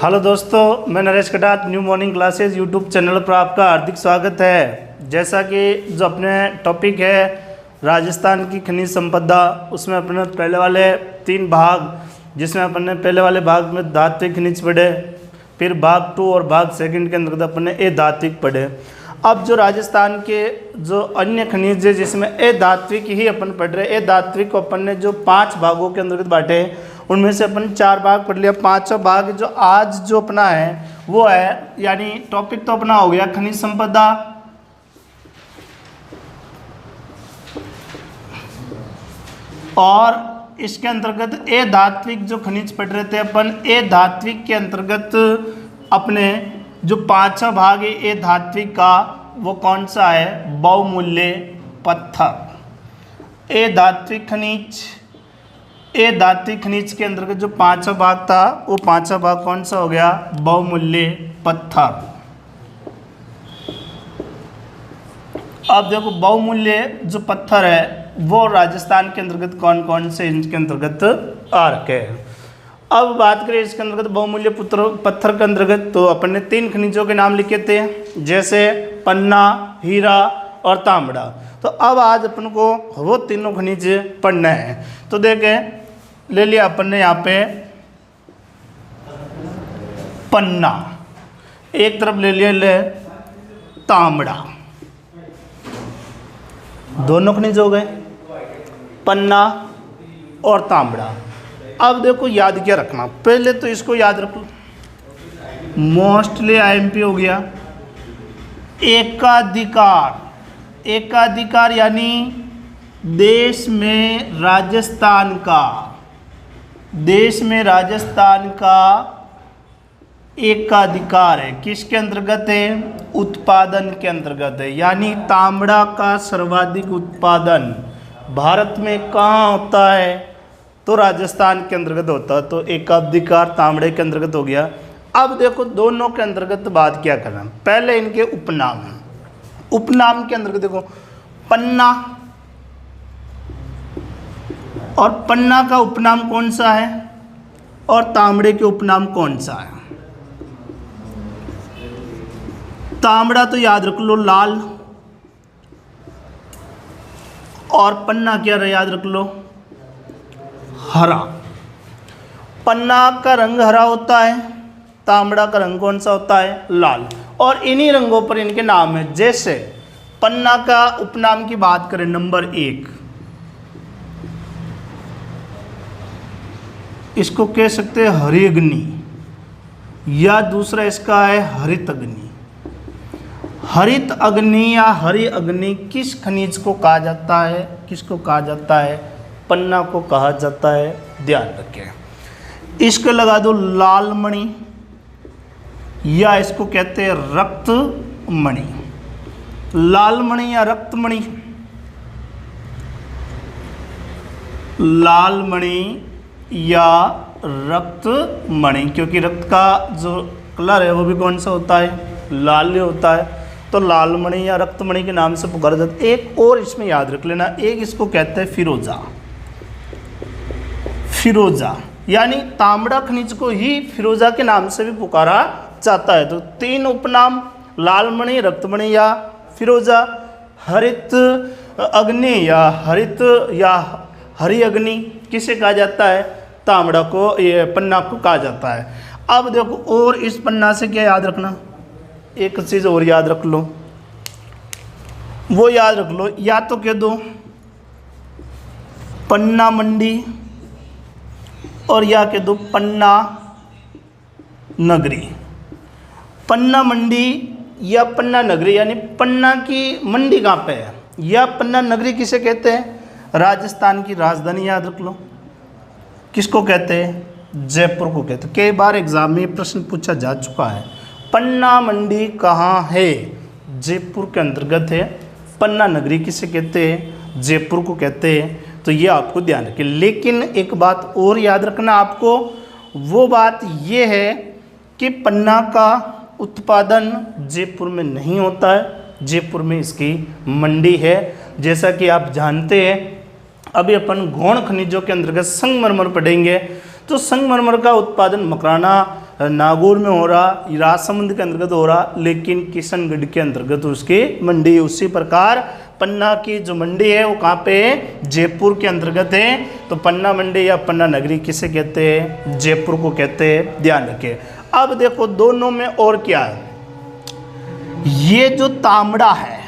Hello दोस्तों, मैं नरेश कटात new morning classes YouTube channel पर आपका हार्दिक स्वागत है। जैसा कि जो अपने टॉपिक है राजस्थान की खनिज संपदा, उसमें अपने पहले वाले 3 भाग, जिसमें अपने पहले वाले भाग में धात्विक खनिज पढ़े, फिर भाग 2 और भाग 2 के अंतर्गत अपने अधात्विक पढ़े। अब जो राजस्थान के जो अन्य खनिज है जिसमें अधात्विक ही अपन पढ़ रहे, अधात्विक को अपन ने जो 5 भागों के अंतर्गत बांटे, उनमें से अपन 4 भाग पढ़ लिया। 5वां भाग जो आज जो अपना है वो है, यानी टॉपिक तो अपना हो गया खनिज संपदा, और इसके अंतर्गत अधात्विक जो खनिज पढ़ रहे थे अपन, अधात्विक के अंतर्गत अपने जो 5वां भाग है अधात्विक का, वो कौन सा है? बहुमूल्य पत्थर। अधात्विक खनिज, अधात्विक खनिज के अंतर्गत जो 5वां भाग था, वो 5वां भाग कौन सा हो गया? बहुमूल्य पत्थर। अब देखो बहुमूल्य जो पत्थर है वो राजस्थान के अंतर्गत कौन कौन से इनके अंतर्गत आ रखे हैं। अब बात करें इसके अंतर्गत बहुमूल्य पत्थर के अंतर्गत, तो अपन ने 3 खनिजों के नाम लिखे थे, जैसे पन्ना, हीरा और तांबड़ा। तो अब आज अपन को वो तीनों खनिज पढ़ना है। तो देखें, ले लिया अपन ने यहाँ पे पन्ना, एक तरफ ले लिया ले तांबड़ा, दोनों खनिज हो गए, पन्ना और तांबड़ा। अब देखो याद क्या रखना, पहले तो इसको याद रख लो, मोस्टली आईएमपी हो गया। एकाधिकार, एकाधिकार यानी देश में राजस्थान का, देश में राजस्थान का एकाधिकार है। किसके अंतर्गत है? उत्पादन के अंतर्गत है। यानी तांबड़ा का सर्वाधिक उत्पादन भारत में कहाँ होता है? तो राजस्थान के अंतर्गत होता है। तो एकाधिकार तांबड़े के अंतर्गत हो गया। अब देखो दोनों के अंतर्गत बात क्या करना, पहले इनके उपनाम, उपनाम के अंतर्गत देखो पन्ना, और पन्ना का उपनाम कौन सा है और तांबड़े के उपनाम कौन सा है? तांबड़ा तो याद रख लो लाल, और पन्ना क्या रहा याद रख लो? हरा। पन्ना का रंग हरा होता है, तांबड़ा का रंग कौन सा होता है? लाल। और इन्हीं रंगों पर इनके नाम है। जैसे पन्ना का उपनाम की बात करें, नंबर 1, इसको कह सकते हैं हरि अग्नि, या दूसरा इसका है हरित अग्नि। हरित अग्नि या हरि अग्नि किस खनिज को कहा जाता है? किसको कहा जाता है? पन्ना को कहा जाता है। ध्यान रखें। इसको लगा दो लाल मणि, या इसको कहते हैं रक्त मणि। लाल मणि या रक्त मणि, लाल मणि या रक्त मणि, क्योंकि रक्त का जो कलर है वो भी कौन सा होता है? लाल होता है। तो लाल मणि या रक्त मणि के नाम से पुकारा जाता है। एक और इसमें याद रख लेना, एक इसको कहते हैं फिरोजा। फिरोजा यानी तांबड़ा खनिज को ही फिरोजा के नाम से भी पुकारा जाता है। तो 3 उपनाम, लाल मणि, रक्त मणि या फिरोजा। हरित अग्नि या हरित या हरि अग्नि किसे कहा जाता है? तांबड़ा को, ये पन्ना को कहा जाता है। अब देखो, और इस पन्ना से क्या याद रखना, एक चीज़ और याद रख लो, वो याद रख लो, या तो कह दो पन्ना मंडी, और या कह दो पन्ना नगरी। पन्ना मंडी या पन्ना नगरी, यानी पन्ना की मंडी कहाँ पे है, या पन्ना नगरी किसे कहते हैं? राजस्थान की राजधानी याद रख लो। किसको कहते हैं? जयपुर को कहते हैं। कई बार एग्जाम में प्रश्न पूछा जा चुका है। पन्ना मंडी कहाँ है? जयपुर के अंतर्गत है। पन्ना नगरी किसे कहते हैं? जयपुर को कहते हैं। तो ये आपको ध्यान रखें। लेकिन एक बात और याद रखना आपको, वो बात ये है कि पन्ना का उत्पादन जयपुर में नहीं होता है, जयपुर में इसकी मंडी है। जैसा कि आप जानते हैं, अभी अपन गौण खनिजों के अंतर्गत संगमरमर पढ़ेंगे। तो संगमरमर का उत्पादन मकराना नागौर में हो रहा, राजसमंद के अंतर्गत हो रहा, लेकिन किशनगढ़ के अंतर्गत उसकी मंडी। उसी प्रकार पन्ना की जो मंडी है वो कहाँ पे है? जयपुर के अंतर्गत है। तो पन्ना मंडी या पन्ना नगरी किसे कहते हैं? जयपुर को कहते हैं, ध्यान रखें। अब देखो दोनों में और क्या है, ये जो तांबड़ा है,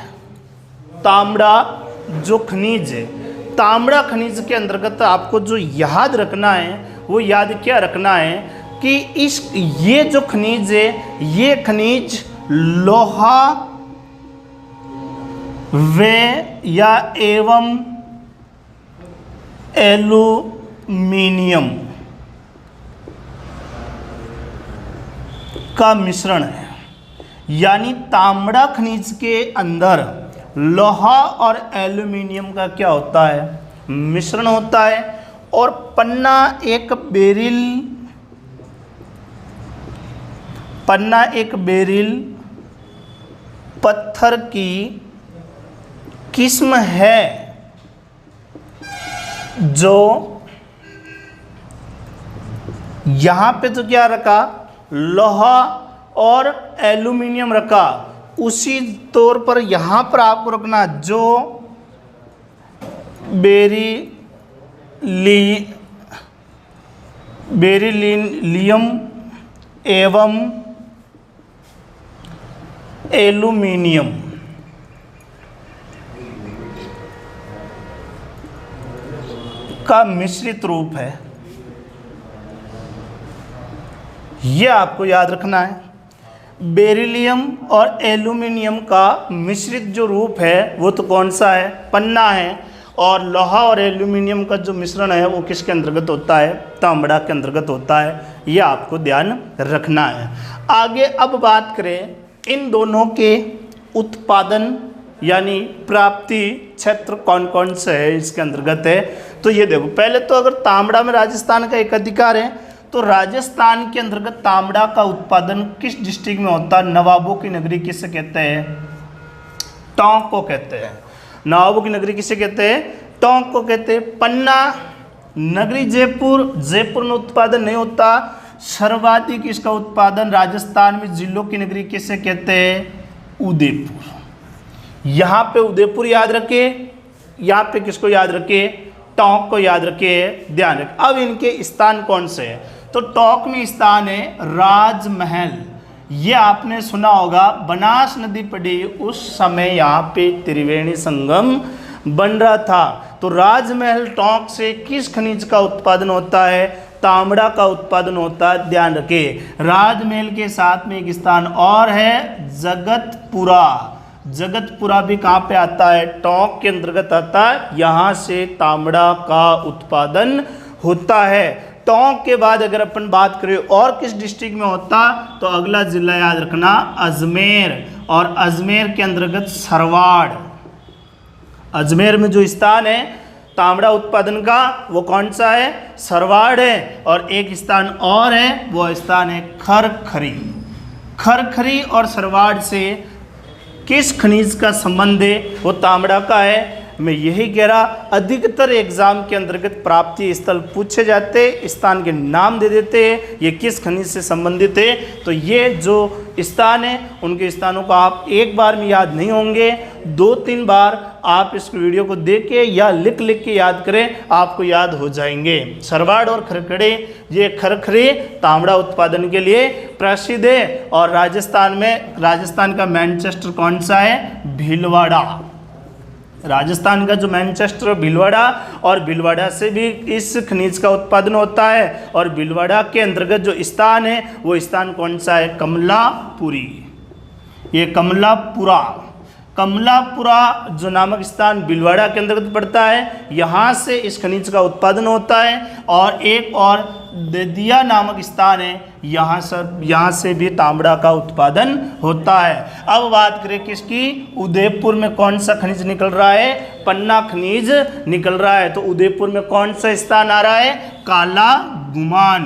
तांबड़ा जो खनिज है, तांबड़ा खनिज के अंतर्गत आपको जो याद रखना है वो याद क्या रखना है कि ये जो खनिज है, ये खनिज लोहा व या एवं एल्यूमिनियम का मिश्रण है। यानी तांबड़ा खनिज के अंदर लोहा और एल्यूमिनियम का क्या होता है? मिश्रण होता है। और पन्ना एक बेरिल पत्थर की किस्म है जो यहां पे तो क्या रखा? लोहा और एल्यूमिनियम रखा। उसी तौर पर यहां पर आपको रखना जो बेरिलियम एवं एल्यूमिनियम का मिश्रित रूप है, यह आपको याद रखना है। बेरिलियम और एल्यूमिनियम का मिश्रित जो रूप है वो तो कौन सा है? पन्ना है। और लोहा और एल्यूमिनियम का जो मिश्रण है वो किसके अंतर्गत होता है? तांबड़ा के अंतर्गत होता है। ये आपको ध्यान रखना है। आगे अब बात करें इन दोनों के उत्पादन यानी प्राप्ति क्षेत्र कौन कौन से है इसके अंतर्गत है। तो ये देखो, पहले तो अगर तांबड़ा में राजस्थान का एक अधिकार है तो राजस्थान के अंतर्गत तांबड़ा का उत्पादन किस डिस्ट्रिक्ट में होता है? नवाबों की नगरी किसे कहते हैं? टोंक को कहते हैं। नवाबों की नगरी किसे कहते हैं? टोंक को कहते हैं। पन्ना नगरी जयपुर, जयपुर में उत्पादन नहीं होता। सर्वाधिक इसका उत्पादन राजस्थान में जिलों की नगरी किसे कहते हैं? उदयपुर। यहाँ पे उदयपुर याद रखे, यहाँ पे किसको याद रखे? टोंक को याद रखे, ध्यान रखें। अब इनके स्थान कौन से हैं? तो टोंक में स्थान है राजमहल। ये आपने सुना होगा, बनास नदी पड़ी उस समय यहाँ पे त्रिवेणी संगम बन रहा था। तो राजमहल टोंक से किस खनिज का उत्पादन होता है? तांबड़ा का उत्पादन होता है, ध्यान रखें। राजमहल के साथ में एक स्थान और है जगतपुरा। जगतपुरा भी कहाँ पे आता है? टोंक के अंतर्गत आता है। यहाँ से तांबड़ा का उत्पादन होता है। टोंक के बाद अगर अपन बात करें और किस डिस्ट्रिक्ट में होता, तो अगला जिला याद रखना अजमेर। और अजमेर के अंतर्गत सरवाड़। अजमेर में जो स्थान है तांबड़ा उत्पादन का वो कौन सा है? सरवाड़ है। और एक स्थान और है, वो स्थान है खरखरी। खरखरी और सरवाड़ से किस खनिज का संबंध है? वो तांबड़ा का है। मैं यही कह रहा, अधिकतर एग्जाम के अंतर्गत प्राप्ति स्थल पूछे जाते, स्थान के नाम दे देते हैं, ये किस खनिज से संबंधित है। तो ये जो स्थान है उनके स्थानों को आप एक बार में याद नहीं होंगे, 2-3 बार आप इस वीडियो को देख के या लिख के याद करें, आपको याद हो जाएंगे। सरवाड़ और खरखरे, ये खरखरे तांबड़ा उत्पादन के लिए प्रसिद्ध है। और राजस्थान का मैनचेस्टर कौन सा है? भीलवाड़ा। राजस्थान का जो मैनचेस्टर भीलवाड़ा, और भीलवाड़ा से भी इस खनिज का उत्पादन होता है। और भीलवाड़ा के अंतर्गत जो स्थान है वो स्थान कौन सा है? कमलापुरी। ये कमलापुरा जो नामक स्थान भीलवाड़ा के अंतर्गत पड़ता है, यहाँ से इस खनिज का उत्पादन होता है। और एक और ददिया नामक स्थान है, यहाँ से भी तांबड़ा का उत्पादन होता है। अब बात करें किसकी? उदयपुर में कौन सा खनिज निकल रहा है? पन्ना खनिज निकल रहा है। तो उदयपुर में कौन सा स्थान आ रहा है? काला गुमान।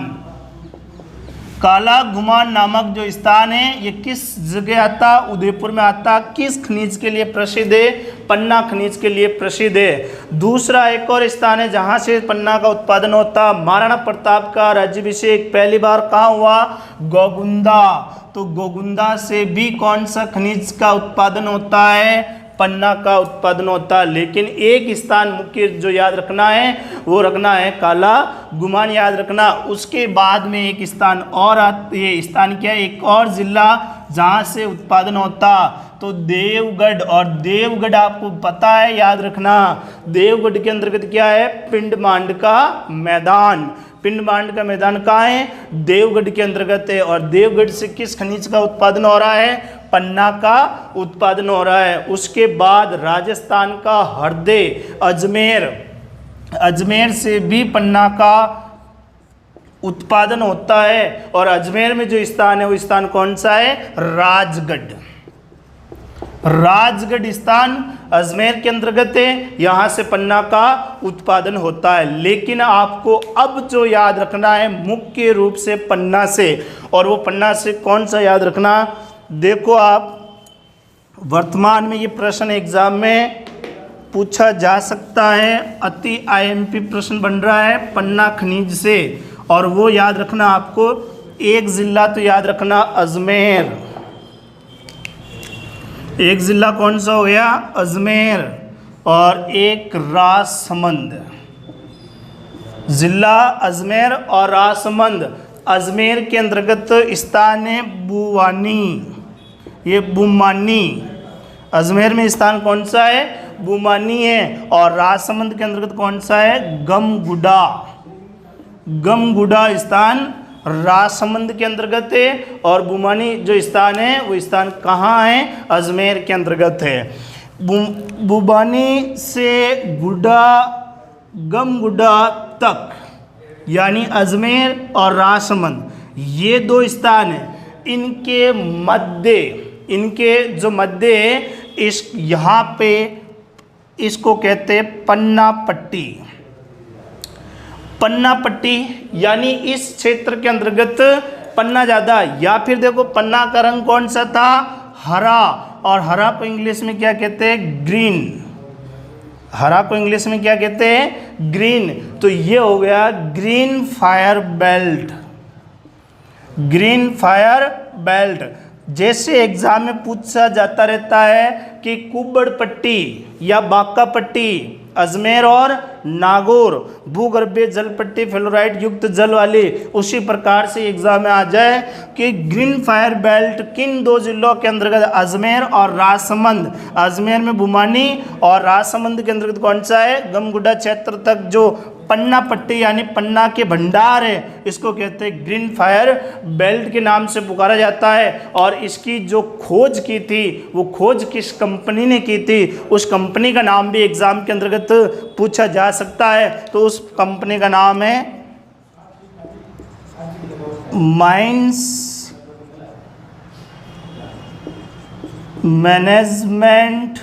काला गुमान नामक जो स्थान है ये किस जगह आता, उदयपुर में आता। किस खनिज के लिए प्रसिद्ध है, पन्ना खनिज के लिए प्रसिद्ध है। दूसरा एक और स्थान है जहाँ से पन्ना का उत्पादन होता, महाराणा प्रताप का राज्याभिषेक पहली बार कहाँ हुआ, गोगुंदा। तो गोगुंदा से भी कौन सा खनिज का उत्पादन होता है, पन्ना का उत्पादन होता है। लेकिन एक स्थान मुख्य जो याद रखना है वो रखना है काला गुमान, याद रखना। उसके बाद में एक स्थान और ये स्थान क्या है, एक और जिला जहाँ से उत्पादन होता तो देवगढ़। और देवगढ़ आपको पता है, याद रखना, देवगढ़ के अंतर्गत क्या है, पिंडमांड का मैदान। पिंडमांड का मैदान कहाँ है, देवगढ़ के अंतर्गत है। और देवगढ़ से किस खनिज का उत्पादन हो रहा है, पन्ना का उत्पादन हो रहा है। उसके बाद राजस्थान का हरदे, अजमेर, अजमेर से भी पन्ना का उत्पादन होता है। और अजमेर में जो स्थान है वो स्थान कौन सा है, राजगढ़। राजगढ़ स्थान अजमेर के अंतर्गत है, यहाँ से पन्ना का उत्पादन होता है। लेकिन आपको अब जो याद रखना है मुख्य रूप से पन्ना से, और वो पन्ना से कौन सा याद रखना, देखो आप वर्तमान में ये प्रश्न एग्जाम में पूछा जा सकता है, अति आईएमपी प्रश्न बन रहा है पन्ना खनिज से। और वो याद रखना आपको, एक जिला तो याद रखना अजमेर, एक जिला कौन सा हो गया, अजमेर, और एक राजसमंद। जिला अजमेर और राजसमंद। अजमेर के अंतर्गत स्थान है बुवानी, ये बुमानी। अजमेर में स्थान कौन सा है, बुमानी है। और राजसमंद के अंतर्गत कौन सा है, गमगुडा। गमगुडा स्थान राजसमंद के अंतर्गत है। और बुमानी जो स्थान है वो स्थान कहाँ है, अजमेर के अंतर्गत है। बुबानी से गुडा, गमगुडा तक, यानी अजमेर और राजसमंद, ये दो स्थान हैं। इनके मध्य, इनके जो मध्य है, इस यहाँ पे इसको कहते हैं पन्ना पट्टी। पन्ना पट्टी यानी इस क्षेत्र के अंतर्गत पन्ना ज़्यादा। या फिर देखो पन्ना का रंग कौन सा था, हरा। और हरा को इंग्लिश में क्या कहते हैं, ग्रीन। हरा को इंग्लिश में क्या कहते हैं, ग्रीन। तो ये हो गया green fire belt. Green fire belt. जैसे एग्जाम में पूछा जाता रहता है कि कुब्बड़ पट्टी या बांका पट्टी, अजमेर और नागौर भूगर्भीय जल पट्टी फ्लोराइड युक्त जल वाली, उसी प्रकार से एग्जाम में आ जाए कि ग्रीन फायर बेल्ट किन दो जिलों के अंतर्गत, अजमेर और राजसमंद। अजमेर में बुमानी और राजसमंद के अंतर्गत कौन सा है, गमगुडा क्षेत्र तक जो पन्ना पट्टी यानी पन्ना के भंडार है, इसको कहते हैं ग्रीन फायर बेल्ट के नाम से पुकारा जाता है। और इसकी जो खोज की थी वो खोज किस कंपनी ने की थी, उस कंपनी का नाम भी एग्जाम के अंतर्गत पूछा जा सकता है। तो उस कंपनी का नाम है माइंस मैनेजमेंट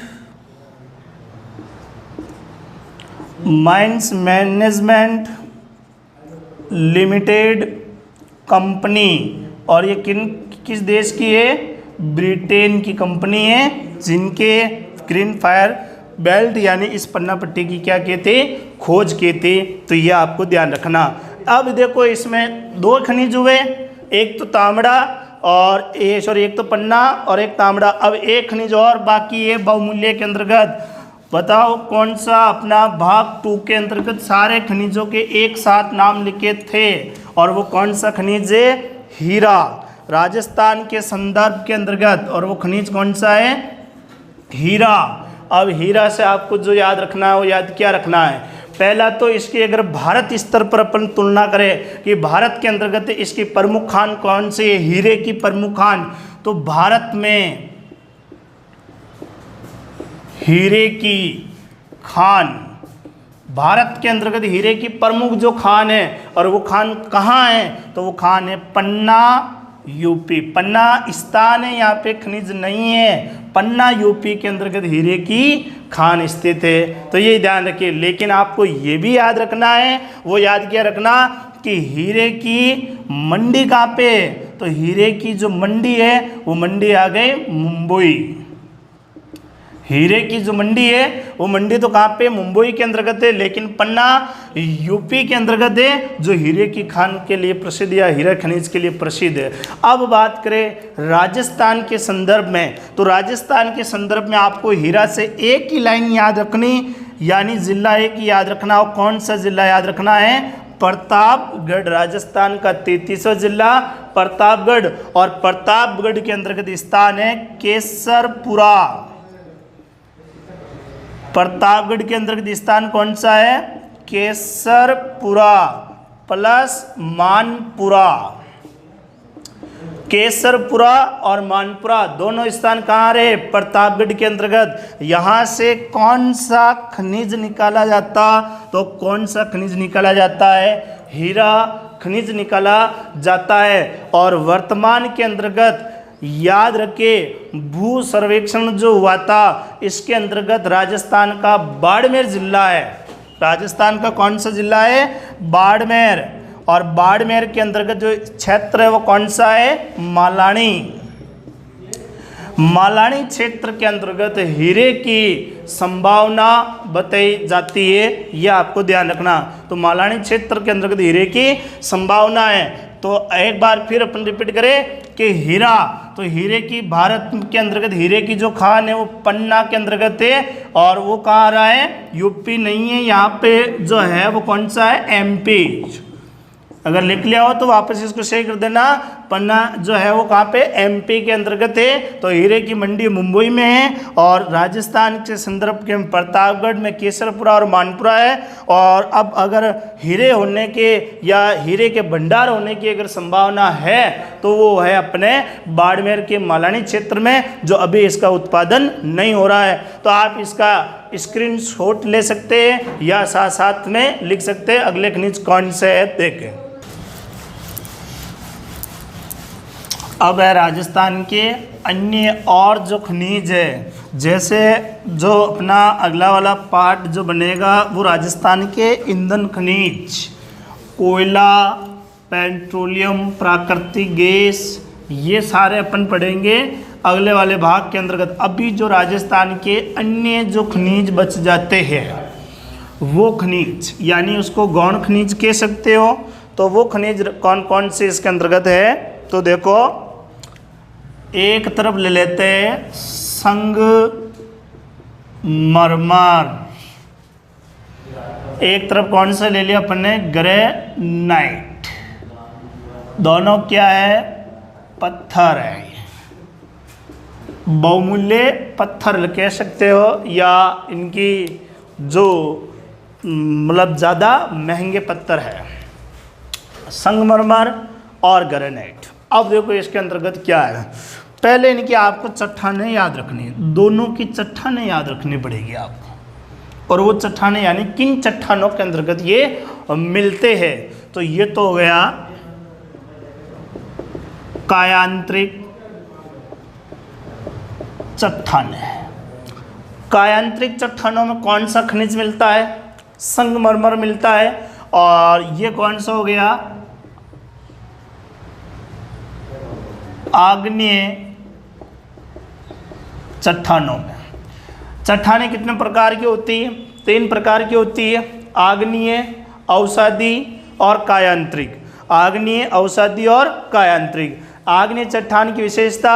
लिमिटेड कंपनी। और ये किस देश की है, ब्रिटेन की कंपनी है, जिनके ग्रीन फायर बेल्ट यानी इस पन्ना पट्टी की क्या की थी, खोज की थी। तो ये आपको ध्यान रखना। अब देखो इसमें दो खनिज हुए, एक तो तांबड़ा और एक तो पन्ना और एक तांबड़ा। अब एक खनिज और बाकी है बहुमूल्य के अंतर्गत। बताओ कौन सा, अपना भाग 2 के अंतर्गत सारे खनिजों के एक साथ नाम लिखे थे, और वो कौन सा खनिज है, हीरा, राजस्थान के संदर्भ के अंतर्गत। और वो खनिज कौन सा है, हीरा। अब हीरा से आपको जो याद रखना है वो याद क्या रखना है, पहला तो इसकी अगर भारत स्तर पर अपन तुलना करें कि भारत के अंतर्गत इसकी प्रमुख खान कौन सी है, हीरे की प्रमुख खान, तो भारत में हीरे की खान, भारत के अंतर्गत हीरे की प्रमुख जो खान है, और वो खान कहाँ है, तो वो खान है पन्ना यूपी। पन्ना स्थान है, यहाँ पे खनिज नहीं है। पन्ना यूपी के अंतर्गत हीरे की खान स्थित है, तो ये ध्यान रखिए। लेकिन आपको ये भी याद रखना है, वो याद क्या रखना कि हीरे की मंडी कहाँ पे, तो हीरे की जो मंडी है वो मंडी आ गई मुंबई। हीरे की जो मंडी है वो मंडी तो कहाँ पे, मुंबई के अंतर्गत है। लेकिन पन्ना यूपी के अंतर्गत है, जो हीरे की खान के लिए प्रसिद्ध या हीरा खनिज के लिए प्रसिद्ध है। अब बात करें राजस्थान के संदर्भ में, तो राजस्थान के संदर्भ में आपको हीरा से एक ही लाइन याद रखनी, यानी जिला एक ही याद रखना। और कौन सा जिला याद रखना है, प्रतापगढ़। राजस्थान का 33वां जिला प्रतापगढ़, और प्रतापगढ़ के अंतर्गत स्थान है केसरपुरा। प्रतापगढ़ के अंतर्गत स्थान कौन सा है, केसरपुरा प्लस मानपुरा। केसरपुरा और मानपुरा दोनों स्थान कहाँ रहे, प्रतापगढ़ के अंतर्गत। यहाँ से कौन सा खनिज निकाला जाता, तो कौन सा खनिज निकाला जाता है, हीरा खनिज निकाला जाता है। और वर्तमान के अंतर्गत याद रखिए, भू सर्वेक्षण जो हुआ था इसके अंतर्गत राजस्थान का बाड़मेर जिला है। राजस्थान का कौन सा जिला है, बाड़मेर। और बाड़मेर के अंतर्गत जो क्षेत्र है वो कौन सा है, मालानी। मालानी क्षेत्र के अंतर्गत हीरे की संभावना बताई जाती है, यह आपको ध्यान रखना। तो मालानी क्षेत्र के अंतर्गत हीरे की संभावना है। तो एक बार फिर अपन रिपीट करें कि हीरा, तो हीरे की भारत के अंतर्गत हीरे की जो खान है वो पन्ना के अंतर्गत है, और वो कहाँ आ रहा है, यूपी नहीं है। यहाँ पे जो है वो कौन सा है, एमपी। अगर लिख लिया हो तो वापस इसको सही कर देना। पन्ना जो है वो कहाँ पे, एमपी के अंतर्गत है। तो हीरे की मंडी मुंबई में है, और राजस्थान के संदर्भ के प्रतापगढ़ में केसरपुरा और मानपुरा है। और अब अगर हीरे होने के या हीरे के भंडार होने की अगर संभावना है तो वो है अपने बाड़मेर के मालानी क्षेत्र में, जो अभी इसका उत्पादन नहीं हो रहा है। तो आप इसका स्क्रीनशॉट ले सकते हैं या साथ साथ में लिख सकते हैं। अगले खनिज कौन से है देखें। अब है राजस्थान के अन्य और जो खनिज है, जैसे जो अपना अगला वाला पार्ट जो बनेगा वो राजस्थान के ईंधन खनिज, कोयला, पेट्रोलियम, प्राकृतिक गैस, ये सारे अपन पढ़ेंगे अगले वाले भाग के अंतर्गत। अभी जो राजस्थान के अन्य जो खनिज बच जाते हैं वो खनिज, यानी उसको गौण खनिज कह सकते हो। तो वो खनिज कौन कौन से इसके अंतर्गत है, तो देखो एक तरफ ले लेते हैं संगमरमर, एक तरफ कौन सा ले लिया अपन ने, ग्रेनाइट। दोनों क्या है, पत्थर है, बहुमूल्य पत्थर कह सकते हो, या इनकी जो मतलब ज़्यादा महंगे पत्थर है, संगमरमर और ग्रेनाइट। अब देखो इसके अंतर्गत क्या है। पहले इनकी आपको चट्टानें याद रखनी है, दोनों की चट्टानें याद रखनी पड़ेगी आपको। और वो चट्टानें यानी किन चट्टानों के अंतर्गत ये मिलते हैं, तो ये तो हो गया कायांतरिक चट्टानें। कायांतरिक चट्टानों में कौन सा खनिज मिलता है, संगमरमर मिलता है। और ये कौन सा हो गया, आग्नेय चट्टानों में। चट्टानें कितने प्रकार की होती है, 3 प्रकार की होती है, आग्नेय, अवसादी और कायांतरिक। आग्नेय, अवसादी और कायांतरिक। आग्नेय चट्टान की विशेषता,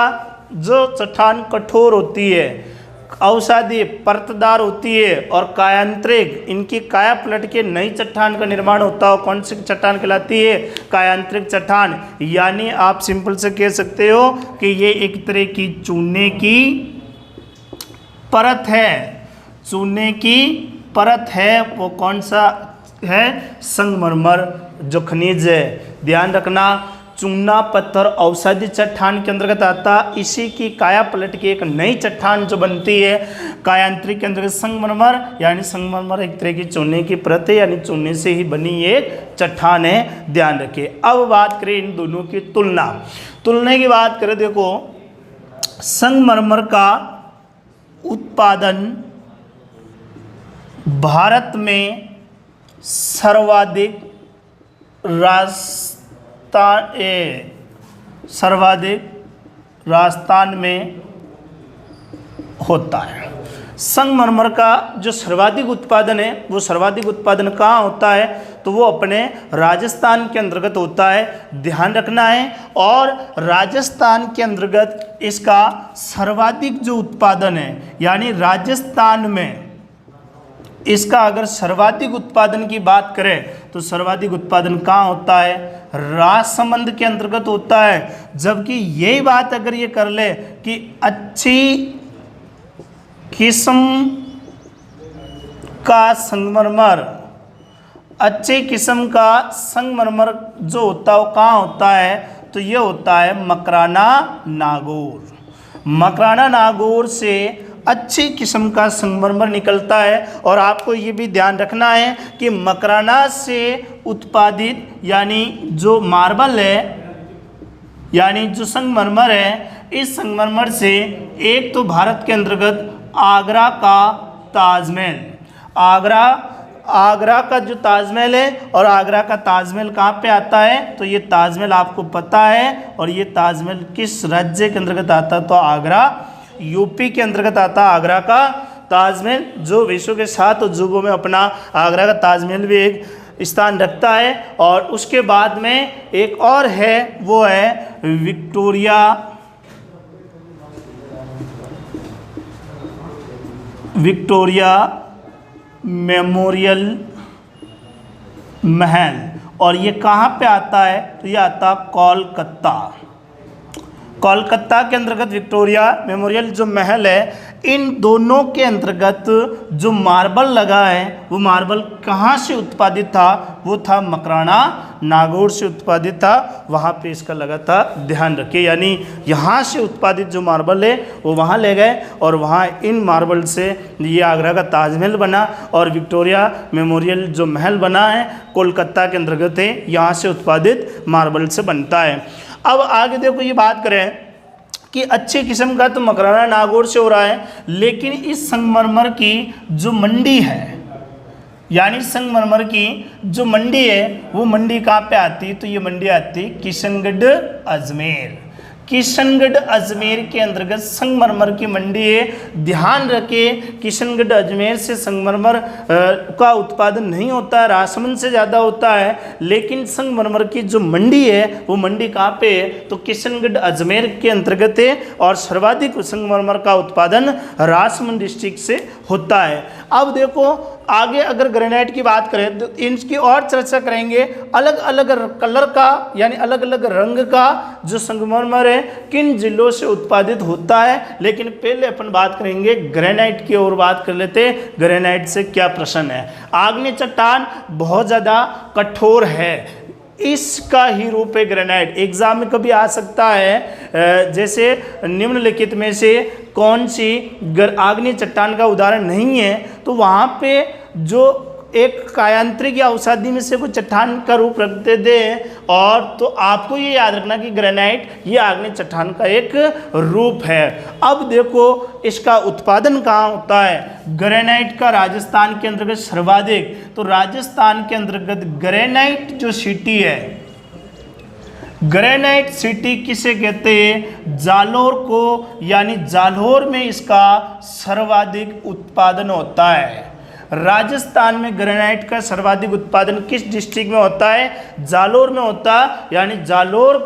जो चट्टान कठोर होती है, अवसादी परतदार होती है, और कायांतरिक इनकी काया पलट के नई चट्टान का निर्माण होता है। कौन सी चट्टान कहलाती है, कायांतरिक चट्टान। यानी आप सिंपल से कह सकते हो कि ये एक तरह की चूने की परत है, चूने की परत है। वो कौन सा है, संगमरमर जो खनिज है। ध्यान रखना चूना पत्थर औषधि चट्टान के अंतर्गत आता। इसी की काया पलट के एक नई चट्टान जो बनती है कायांतरिक के अंतर्गत संगमरमर, यानी संगमरमर एक तरह की चूने की परत है, यानी चूने से ही बनी एक चट्टान है, ध्यान रखिए। अब बात करें इन दोनों की तुलना की बात करें, देखो संगमरमर का उत्पादन भारत में सर्वाधिक राजस्थान में होता है। संगमरमर का जो सर्वाधिक उत्पादन है वो सर्वाधिक उत्पादन कहाँ होता है, तो वो अपने राजस्थान के अंतर्गत होता है, ध्यान रखना है। और राजस्थान के अंतर्गत इसका सर्वाधिक जो उत्पादन है, यानी राजस्थान में इसका अगर सर्वाधिक उत्पादन की बात करें तो सर्वाधिक उत्पादन कहाँ होता है, राजसमंद के अंतर्गत होता है। जबकि यही बात अगर ये कर ले कि अच्छी किस्म का संगमरमर, अच्छे किस्म का संगमरमर जो होता है वो कहाँ होता है, तो ये होता है मकराना नागौर। मकराना नागौर से अच्छी किस्म का संगमरमर निकलता है। और आपको ये भी ध्यान रखना है कि मकराना से उत्पादित यानी जो मार्बल है, यानी जो संगमरमर है, इस संगमरमर से एक तो भारत के अंतर्गत आगरा का ताजमहल, आगरा का जो ताजमहल है, और आगरा का ताजमहल कहाँ पे आता है, तो ये ताजमहल आपको पता है। और ये ताजमहल किस राज्य के अंतर्गत आता है, तो आगरा यूपी के अंतर्गत आता। आगरा का ताजमहल जो विश्व के 7 अजूबों में अपना आगरा का ताजमहल भी एक स्थान रखता है। और उसके बाद में एक और है, वो है विक्टोरिया मेमोरियल महल। और ये कहाँ पे आता है, तो ये आता कोलकाता के अंतर्गत विक्टोरिया मेमोरियल जो महल है। इन दोनों के अंतर्गत जो मार्बल लगा है वो मार्बल कहाँ से उत्पादित था, वो था मकराना नागौर से उत्पादित था, वहाँ पे इसका लगा था, ध्यान रखिए। यानी यहाँ से उत्पादित जो मार्बल है वो वहाँ ले गए और वहाँ इन मार्बल से ये आगरा का ताजमहल बना और विक्टोरिया मेमोरियल जो महल बना है कोलकाता के अंतर्गत है, यहाँ से उत्पादित मार्बल से बनता है। अब आगे देखो ये बात करें कि अच्छे किस्म का तो मकराना नागौर से हो रहा है, लेकिन इस संगमरमर की जो मंडी है, यानी संगमरमर की जो मंडी है वो मंडी कहाँ पे आती है, तो ये मंडी आती है किशनगढ़ अजमेर। किशनगढ़ अजमेर के अंतर्गत संगमरमर की मंडी है। ध्यान रखें किशनगढ़ अजमेर से संगमरमर का उत्पादन नहीं होता है, राजसमंद से ज़्यादा होता है। लेकिन संगमरमर की जो मंडी है वो मंडी कहाँ पे है, तो किशनगढ़ अजमेर के अंतर्गत है। और सर्वाधिक संगमरमर का उत्पादन राजसमंद डिस्ट्रिक्ट से होता है। अब देखो आगे अगर ग्रेनाइट की बात करें तो इनकी और चर्चा करेंगे। अलग अलग कलर का यानी अलग अलग रंग का जो संगमरमर है किन जिलों से उत्पादित होता है, लेकिन पहले अपन बात करेंगे ग्रेनाइट की ओर बात कर लेते हैं। ग्रेनाइट से क्या प्रश्न है। आग्नेय चट्टान बहुत ज़्यादा कठोर है, इसका ही रूप है ग्रेनाइट। एग्जाम में कभी आ सकता है जैसे निम्नलिखित में से कौन सी आग्नेय चट्टान का उदाहरण नहीं है, तो वहाँ पे जो एक कायांतरिक या औषधि में से कोई चट्टान का रूप रखते थे। और तो आपको ये याद रखना कि ग्रेनाइट ये आग्नेय चट्टान का एक रूप है। अब देखो इसका उत्पादन कहाँ होता है। ग्रेनाइट का राजस्थान के अंतर्गत सर्वाधिक, तो राजस्थान के अंतर्गत ग्रेनाइट जो सिटी है, ग्रेनाइट सिटी किसे कहते हैं, जालोर को, यानी जालोर में इसका सर्वाधिक उत्पादन होता है। राजस्थान में ग्रेनाइट का सर्वाधिक उत्पादन किस डिस्ट्रिक्ट में होता है, जालोर में होता है। यानी जालोर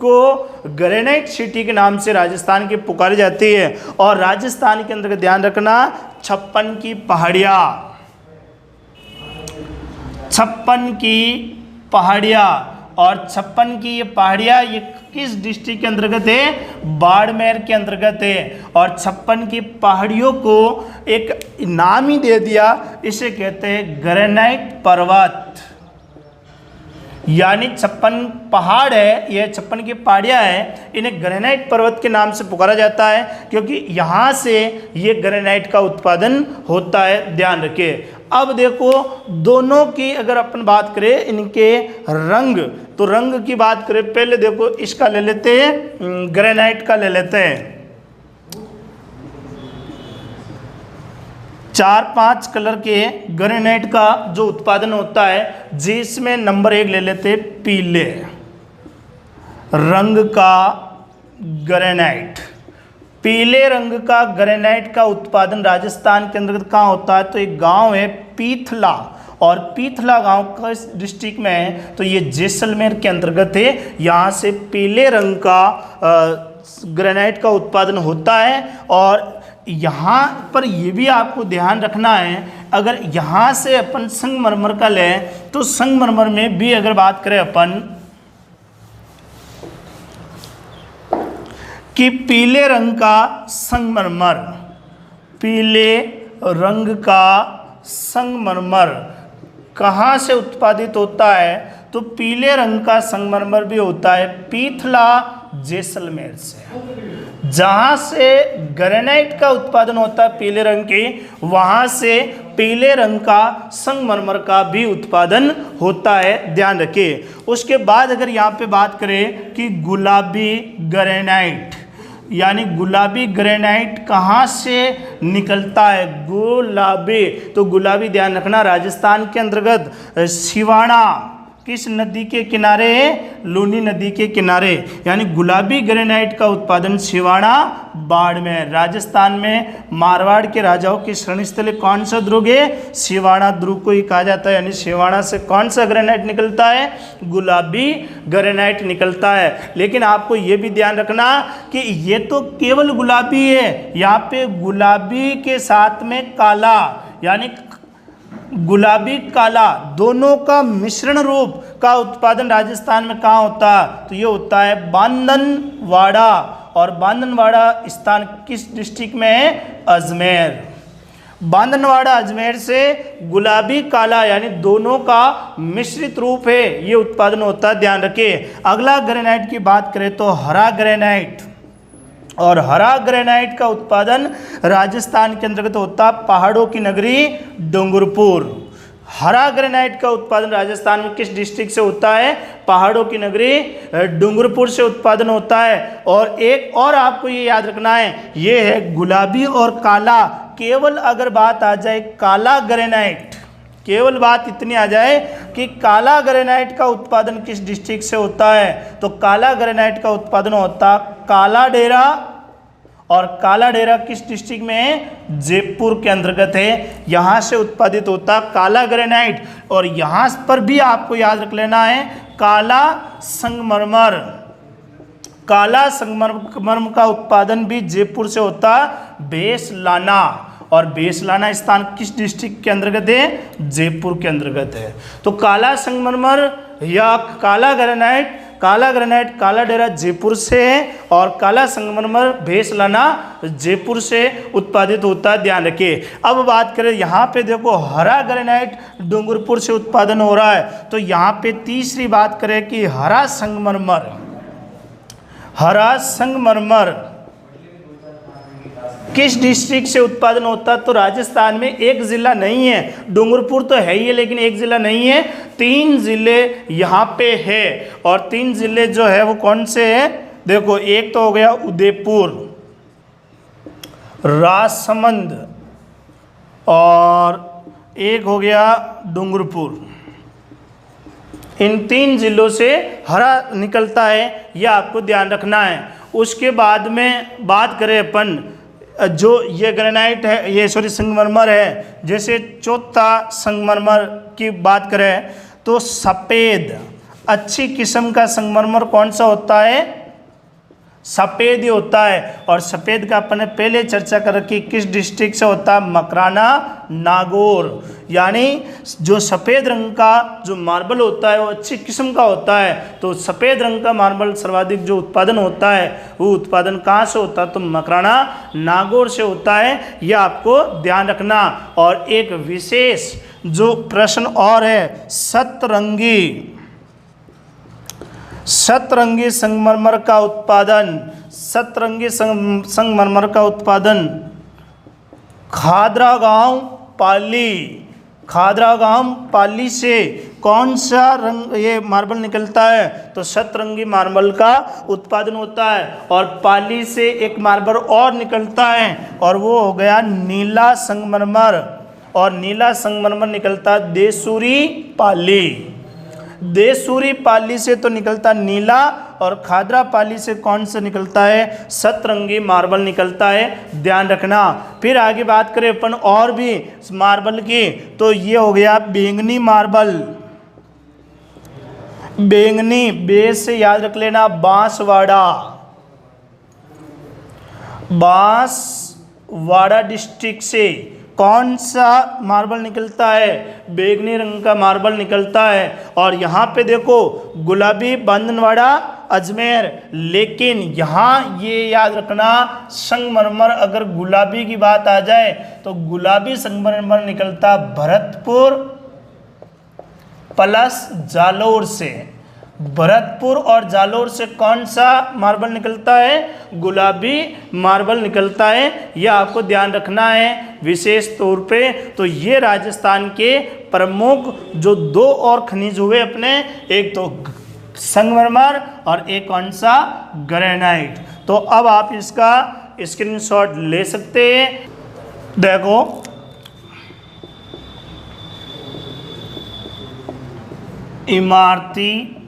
को ग्रेनाइट सिटी के नाम से राजस्थान की पुकारी जाती है। और राजस्थान के अंदर ध्यान रखना 56 की पहाड़ियाँ, 56 की पहाड़ियाँ, और 56 की ये पहाड़ियाँ ये किस डिस्ट्रिक्ट के अंतर्गत है, बाड़मेर के अंतर्गत है। और 56 की पहाड़ियों को एक नाम ही दे दिया, इसे कहते हैं ग्रेनाइट पर्वत। यानी 56 पहाड़ है, यह 56 की पहाड़ियाँ हैं, इन्हें ग्रेनाइट पर्वत के नाम से पुकारा जाता है क्योंकि यहाँ से ये ग्रेनाइट का उत्पादन होता है, ध्यान रखिए। अब देखो दोनों की अगर अपन बात करें इनके रंग, तो रंग की बात करें, पहले देखो इसका ले लेते हैं, ग्रेनाइट का ले लेते हैं। 4-5 कलर के ग्रेनाइट का जो उत्पादन होता है, जिसमें नंबर 1 ले लेते हैं पीले रंग का ग्रेनाइट। पीले रंग का ग्रेनाइट का उत्पादन राजस्थान के अंतर्गत कहाँ होता है? तो एक गांव है पीथला, और पीथला गांव का डिस्ट्रिक्ट में है, तो ये जैसलमेर के अंतर्गत है। यहाँ से पीले रंग का ग्रेनाइट का उत्पादन होता है। और यहाँ पर ये भी आपको ध्यान रखना है, अगर यहाँ से अपन संगमरमर का लें तो संगमरमर में भी अगर बात करें अपन कि पीले रंग का संगमरमर, पीले रंग का संगमरमर कहाँ से उत्पादित होता है? तो पीले रंग का संगमरमर भी होता है पीथला जैसलमेर से। जहाँ से ग्रेनाइट का उत्पादन होता है पीले रंग की, वहाँ से पीले रंग का संगमरमर का भी उत्पादन होता है, ध्यान रखिए। उसके बाद अगर यहाँ पे बात करें कि गुलाबी ग्रेनाइट, यानी गुलाबी ग्रेनाइट कहाँ से निकलता है? गुलाबी, तो गुलाबी ध्यान रखना राजस्थान के अंतर्गत सिवाना किस नदी के किनारे है? लूनी नदी के किनारे। यानी गुलाबी ग्रेनाइट का उत्पादन सिवाना बाड़मेर, राजस्थान में मारवाड़ के राजाओं की शरण स्थल कौन सा दुर्ग है? सिवाना दुर्ग को ही कहा जाता है। यानी सिवाना से कौन सा ग्रेनाइट निकलता है? गुलाबी ग्रेनाइट निकलता है। लेकिन आपको ये भी ध्यान रखना कि ये तो केवल गुलाबी है, यहाँ पे गुलाबी के साथ में काला, यानी गुलाबी काला दोनों का मिश्रण रूप का उत्पादन राजस्थान में कहाँ होता है? तो ये होता है बांधनवाड़ा, और बांधनवाड़ा स्थान किस डिस्ट्रिक्ट में है? अजमेर। बांधनवाड़ा अजमेर से गुलाबी काला यानी दोनों का मिश्रित रूप है, ये उत्पादन होता है, ध्यान रखिए। अगला ग्रेनाइट की बात करें तो हरा ग्रेनाइट, और हरा ग्रेनाइट का उत्पादन राजस्थान के अंतर्गत होता है पहाड़ों की नगरी डूंगरपुर। हरा ग्रेनाइट का उत्पादन राजस्थान में किस डिस्ट्रिक्ट से होता है? पहाड़ों की नगरी डूंगरपुर से उत्पादन होता है। और एक और आपको ये याद रखना है, ये है गुलाबी और काला। केवल अगर बात आ जाए काला ग्रेनाइट, केवल बात इतनी आ जाए कि काला ग्रेनाइट का उत्पादन किस डिस्ट्रिक्ट से होता है? तो काला ग्रेनाइट का उत्पादन होता काला डेरा, और काला डेरा किस डिस्ट्रिक्ट में है? जयपुर के अंतर्गत है। यहाँ से उत्पादित होता काला ग्रेनाइट। और यहाँ पर भी आपको याद रख लेना है काला संगमरमर, काला संगमरमर का उत्पादन भी जयपुर से होता बेसलाना, और बेसलाना स्थान किस डिस्ट्रिक्ट के अंतर्गत है? जयपुर के अंतर्गत है। तो काला संगमरमर या काला ग्रेनाइट, काला डेरा जयपुर से है, और काला संगमरमर बेसलाना जयपुर से उत्पादित होता है, ध्यान रखिए। अब बात करें यहाँ पे देखो हरा ग्रेनाइट डूंगरपुर से उत्पादन हो रहा है, तो यहाँ पे तीसरी बात करें कि हरा संगमरमर, हरा संगमरमर किस डिस्ट्रिक्ट से उत्पादन होता है? तो राजस्थान में एक जिला नहीं है, डूंगरपुर तो है ही है लेकिन एक जिला नहीं है, 3 जिले यहाँ पे है। और 3 जिले जो है वो कौन से हैं? देखो एक तो हो गया उदयपुर, राजसमंद, और एक हो गया डूंगरपुर। इन 3 जिलों से हरा निकलता है, यह आपको ध्यान रखना है। उसके बाद में बात करें अपन जो ये ग्रेनाइट है, ये संगमरमर है, जैसे चौथा संगमरमर की बात करें तो सफ़ेद अच्छी किस्म का संगमरमर कौन सा होता है? सफ़ेद ही होता है। और सफ़ेद का अपन ने पहले चर्चा कर रखी, किस डिस्ट्रिक्ट से होता है? मकराना नागौर। यानी जो सफ़ेद रंग का जो मार्बल होता है वो अच्छी किस्म का होता है, तो सफ़ेद रंग का मार्बल सर्वाधिक जो उत्पादन होता है वो उत्पादन कहाँ से होता है? तो मकराना नागौर से होता है, यह आपको ध्यान रखना। और एक विशेष जो प्रश्न और है, सतरंगी सतरंगी संगमरमर का उत्पादन, सतरंगी संगमरमर का उत्पादन खादरा गांव पाली, खादरा गांव पाली से कौन सा रंग ये मार्बल निकलता है? तो सतरंगी मार्बल का उत्पादन होता है। और पाली से एक मार्बल और निकलता है और वो हो गया नीला संगमरमर, और नीला संगमरमर निकलता देसूरी पाली। देसूरी पाली से तो निकलता नीला, और खादरा पाली से कौन सा निकलता है? सतरंगी मार्बल निकलता है, ध्यान रखना। फिर आगे बात करें अपन और भी मार्बल की, तो ये हो गया बैंगनी मार्बल। बैंगनी, बे से याद रख लेना बांसवाड़ा, बांसवाड़ा डिस्ट्रिक्ट से कौन सा मार्बल निकलता है? बैंगनी रंग का मार्बल निकलता है। और यहाँ पे देखो गुलाबी बंधनवाड़ा अजमेर, लेकिन यहाँ ये याद रखना संगमरमर अगर गुलाबी की बात आ जाए तो गुलाबी संगमरमर निकलता भरतपुर प्लस जालोर से। भरतपुर और जालोर से कौन सा मार्बल निकलता है? गुलाबी मार्बल निकलता है। यह आपको ध्यान रखना है विशेष तौर पे। तो ये राजस्थान के प्रमुख जो दो और खनिज हुए अपने, एक तो संगमरमर और एक कौन सा? ग्रेनाइट। तो अब आप इसका स्क्रीनशॉट ले सकते हैं। देखो इमारती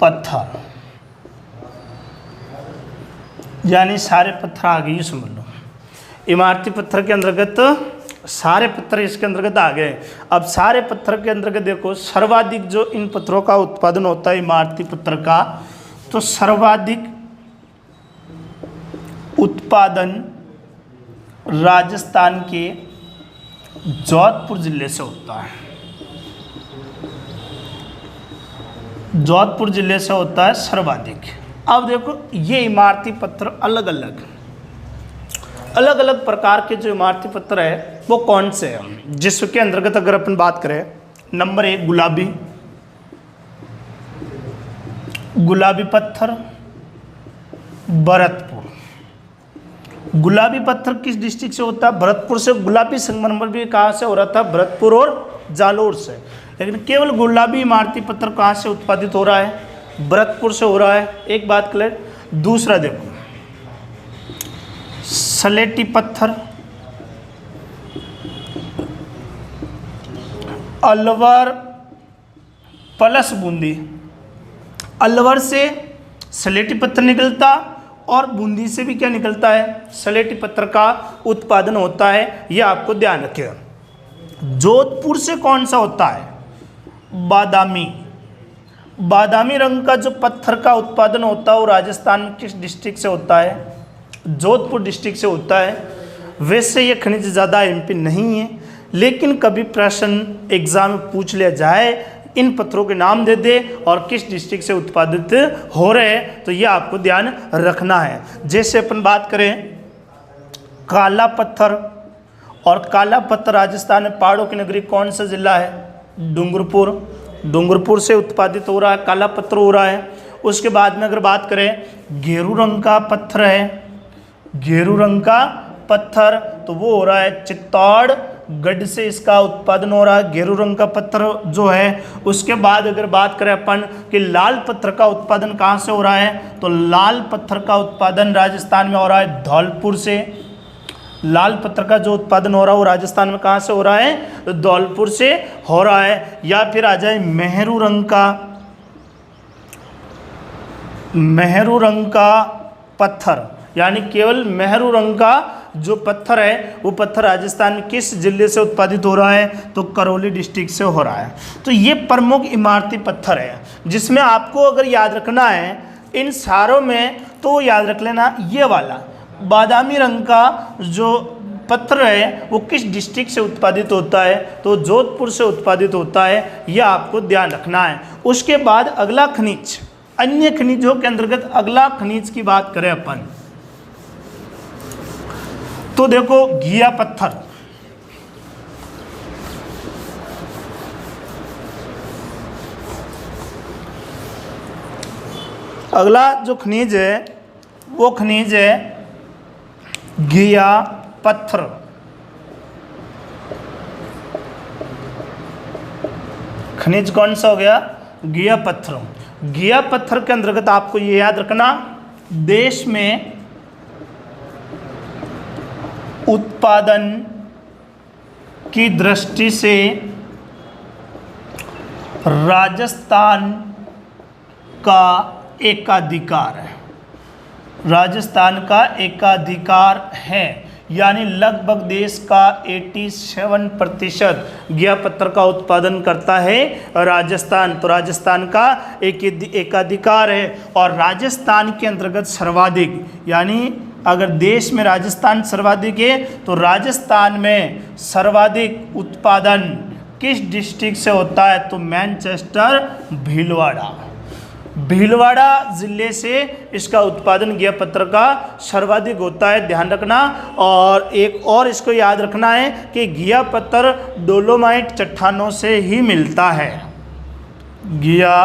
पत्थर, यानी सारे पत्थर आ गए, समझ लो। इमारती पत्थर के अंतर्गत सारे पत्थर इसके अंतर्गत आ गए। अब सारे पत्थर के अंतर्गत देखो सर्वाधिक जो इन पत्थरों का उत्पादन होता है इमारती पत्थर का, तो सर्वाधिक उत्पादन राजस्थान के जोधपुर जिले से होता है। जोधपुर जिले से होता है सर्वाधिक। अब देखो ये इमारती पत्थर अलग अलग प्रकार के जो इमारती पत्थर है वो कौन से हैं, जिसके अंतर्गत अगर अपन बात करें, नंबर 1 गुलाबी पत्थर भरतपुर। गुलाबी पत्थर किस डिस्ट्रिक्ट से होता है? भरतपुर से। गुलाबी संगमरमर भी कहाँ से हो रहा था? भरतपुर और जालोर से। लेकिन केवल गुलाबी इमारती पत्थर कहाँ से उत्पादित हो रहा है? भरतपुर से हो रहा है। एक बात क्लियर। दूसरा देखो सलेटी पत्थर अलवर प्लस बूंदी। अलवर से सलेटी पत्थर निकलता और बूंदी से भी क्या निकलता है? सलेटी पत्थर का उत्पादन होता है। यह आपको ध्यान रखिएगा। जोधपुर से कौन सा होता है? बादामी रंग का जो पत्थर का उत्पादन होता है वो राजस्थान में किस डिस्ट्रिक्ट से होता है? जोधपुर डिस्ट्रिक्ट से होता है। वैसे ये खनिज ज़्यादा एमपी नहीं है, लेकिन कभी प्रश्न एग्जाम में पूछ लिया जाए, इन पत्थरों के नाम दे दे और किस डिस्ट्रिक्ट से उत्पादित हो रहे हैं, तो ये आपको ध्यान रखना है। जैसे अपन बात करें काला पत्थर, और काला पत्थर राजस्थान में पहाड़ों की नगरी कौन सा जिला है? डूंगरपुर। डूंगरपुर से उत्पादित हो रहा है, काला पत्थर हो रहा है। उसके बाद में अगर बात करें घेरू रंग का पत्थर है, घेरू रंग का पत्थर, तो वो हो रहा है चित्तौड़गढ़ से इसका उत्पादन हो रहा है, घेरू रंग का पत्थर जो है। उसके बाद अगर बात करें अपन कि लाल पत्थर का उत्पादन कहाँ से हो रहा है, तो लाल पत्थर का उत्पादन राजस्थान में हो रहा है धौलपुर से। लाल पत्थर का जो उत्पादन हो रहा है वो राजस्थान में कहाँ से हो रहा है? तो धौलपुर से हो रहा है। या फिर आ जाए मेहरू रंग का पत्थर, यानी केवल मेहरू रंग का जो पत्थर है वो पत्थर राजस्थान में किस जिले से उत्पादित हो रहा है? तो करौली डिस्ट्रिक्ट से हो रहा है। तो ये प्रमुख इमारती पत्थर है, जिसमें आपको अगर याद रखना है इन सारों में, तो याद रख लेना ये वाला बादामी रंग का जो पत्थर है वो किस डिस्ट्रिक्ट से उत्पादित होता है? तो जोधपुर से उत्पादित होता है। यह आपको ध्यान रखना है। उसके बाद अगला खनिज, अन्य खनिजों के अंतर्गत अगला खनिज की बात करें अपन, तो देखो घिया पत्थर। अगला जो खनिज है वो खनिज है घिया पत्थर। खनिज कौन सा हो गया? घिया पत्थर। घिया पत्थर के अंतर्गत आपको ये याद रखना, देश में उत्पादन की दृष्टि से राजस्थान का एकाधिकार है। राजस्थान का एकाधिकार है, यानी लगभग देश का 87% घिया पत्थर का उत्पादन करता है राजस्थान। तो राजस्थान का एकाधिकार है और राजस्थान के अंतर्गत सर्वाधिक, यानी अगर देश में राजस्थान सर्वाधिक है तो राजस्थान में सर्वाधिक उत्पादन किस डिस्ट्रिक्ट से होता है? तो मैनचेस्टर भीलवाड़ा। भीलवाड़ा जिले से इसका उत्पादन घिया पत्थर का सर्वाधिक होता है, ध्यान रखना। और एक और इसको याद रखना है कि घिया पत्थर डोलोमाइट चट्टानों से ही मिलता है। घिया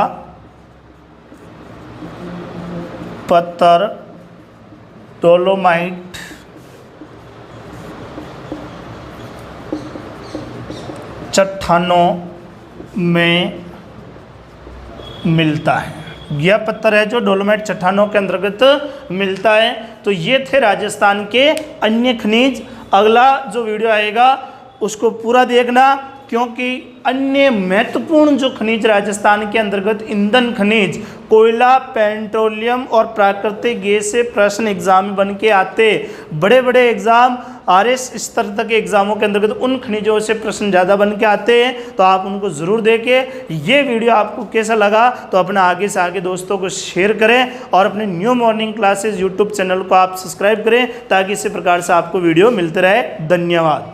पत्थर डोलोमाइट चट्टानों में मिलता है। घिया पत्थर है जो डोलोमाइट चट्टानों के अंतर्गत मिलता है। तो ये थे राजस्थान के अन्य खनिज। अगला जो वीडियो आएगा उसको पूरा देखना, क्योंकि अन्य महत्वपूर्ण जो खनिज राजस्थान के अंतर्गत ईंधन खनिज, कोयला, पेट्रोलियम और प्राकृतिक गैस से प्रश्न एग्जाम में बन के आते। बड़े बड़े एग्जाम RS स्तर तक के एग्जामों के अंतर्गत उन खनिजों से प्रश्न ज़्यादा बन के आते हैं, तो आप उनको ज़रूर देखें। ये वीडियो आपको कैसा लगा तो अपना आगे से आगे दोस्तों को शेयर करें और अपने new morning classes YouTube channel को आप सब्सक्राइब करें, ताकि इसी प्रकार से आपको वीडियो मिलते रहे। धन्यवाद।